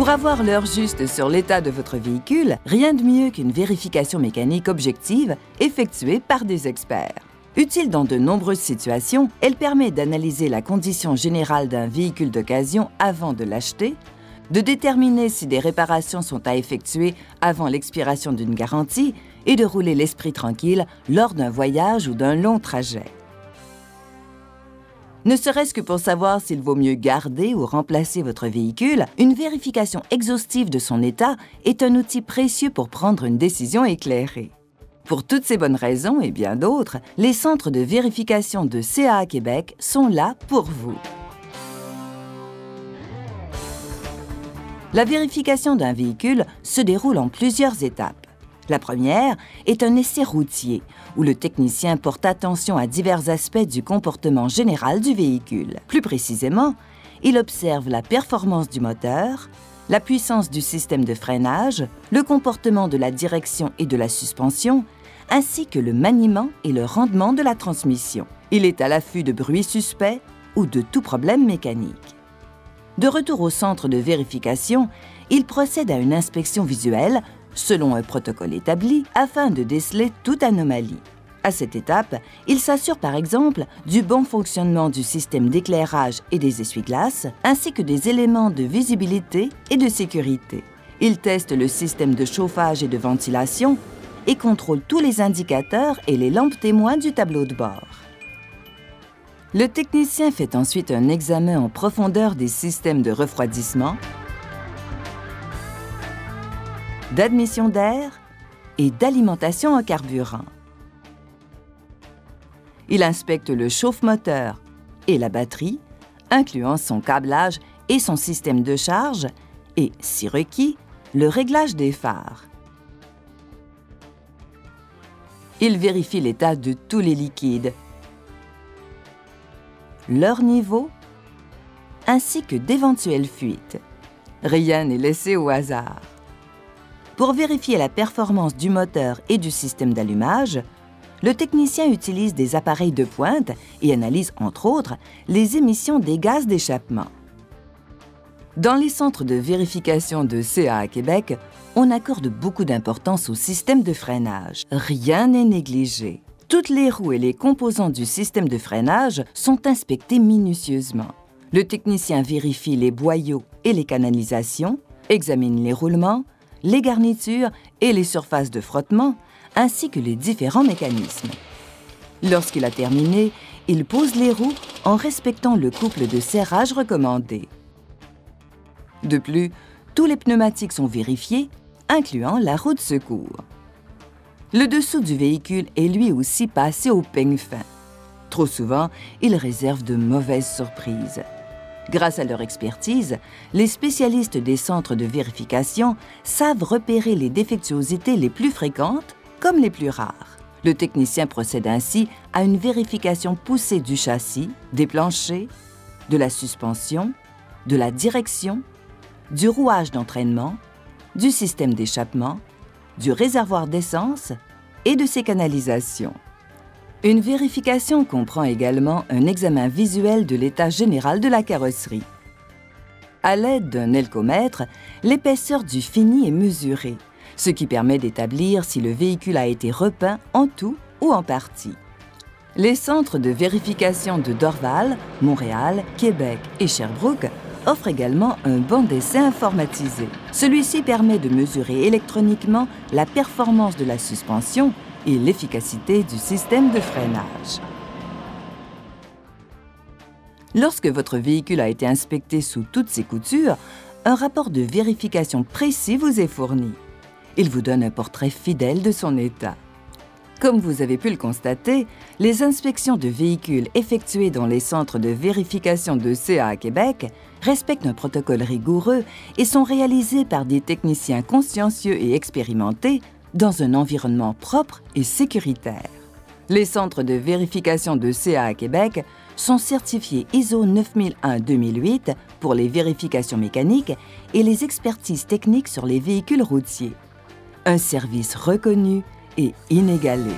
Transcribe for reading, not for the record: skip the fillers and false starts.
Pour avoir l'heure juste sur l'état de votre véhicule, rien de mieux qu'une vérification mécanique objective effectuée par des experts. Utile dans de nombreuses situations, elle permet d'analyser la condition générale d'un véhicule d'occasion avant de l'acheter, de déterminer si des réparations sont à effectuer avant l'expiration d'une garantie et de rouler l'esprit tranquille lors d'un voyage ou d'un long trajet. Ne serait-ce que pour savoir s'il vaut mieux garder ou remplacer votre véhicule, une vérification exhaustive de son état est un outil précieux pour prendre une décision éclairée. Pour toutes ces bonnes raisons et bien d'autres, les centres de vérification de CAA Québec sont là pour vous. La vérification d'un véhicule se déroule en plusieurs étapes. La première est un essai routier, où le technicien porte attention à divers aspects du comportement général du véhicule. Plus précisément, il observe la performance du moteur, la puissance du système de freinage, le comportement de la direction et de la suspension, ainsi que le maniement et le rendement de la transmission. Il est à l'affût de bruits suspects ou de tout problème mécanique. De retour au centre de vérification, il procède à une inspection visuelle selon un protocole établi afin de déceler toute anomalie. À cette étape, il s'assure par exemple du bon fonctionnement du système d'éclairage et des essuie-glaces, ainsi que des éléments de visibilité et de sécurité. Il teste le système de chauffage et de ventilation et contrôle tous les indicateurs et les lampes témoins du tableau de bord. Le technicien fait ensuite un examen en profondeur des systèmes de refroidissement, d'admission d'air et d'alimentation en carburant. Il inspecte le chauffe-moteur et la batterie, incluant son câblage et son système de charge, et, si requis, le réglage des phares. Il vérifie l'état de tous les liquides, leur niveau, ainsi que d'éventuelles fuites. Rien n'est laissé au hasard. Pour vérifier la performance du moteur et du système d'allumage, le technicien utilise des appareils de pointe et analyse, entre autres, les émissions des gaz d'échappement. Dans les centres de vérification de CAA Québec, on accorde beaucoup d'importance au système de freinage. Rien n'est négligé. Toutes les roues et les composants du système de freinage sont inspectés minutieusement. Le technicien vérifie les boyaux et les canalisations, examine les roulements, les garnitures et les surfaces de frottement, ainsi que les différents mécanismes. Lorsqu'il a terminé, il pose les roues en respectant le couple de serrage recommandé. De plus, tous les pneumatiques sont vérifiés, incluant la roue de secours. Le dessous du véhicule est lui aussi passé au peigne fin. Trop souvent, il réserve de mauvaises surprises. Grâce à leur expertise, les spécialistes des centres de vérification savent repérer les défectuosités les plus fréquentes comme les plus rares. Le technicien procède ainsi à une vérification poussée du châssis, des planchers, de la suspension, de la direction, du rouage d'entraînement, du système d'échappement, du réservoir d'essence et de ses canalisations. Une vérification comprend également un examen visuel de l'état général de la carrosserie. À l'aide d'un elcomètre, l'épaisseur du fini est mesurée, ce qui permet d'établir si le véhicule a été repeint en tout ou en partie. Les centres de vérification de Dorval, Montréal, Québec et Sherbrooke offrent également un banc d'essai informatisé. Celui-ci permet de mesurer électroniquement la performance de la suspension et l'efficacité du système de freinage. Lorsque votre véhicule a été inspecté sous toutes ses coutures, un rapport de vérification précis vous est fourni. Il vous donne un portrait fidèle de son état. Comme vous avez pu le constater, les inspections de véhicules effectuées dans les centres de vérification de CAA Québec respectent un protocole rigoureux et sont réalisées par des techniciens consciencieux et expérimentés dans un environnement propre et sécuritaire. Les centres de vérification de CAA Québec sont certifiés ISO 9001-2008 pour les vérifications mécaniques et les expertises techniques sur les véhicules routiers. Un service reconnu et inégalé.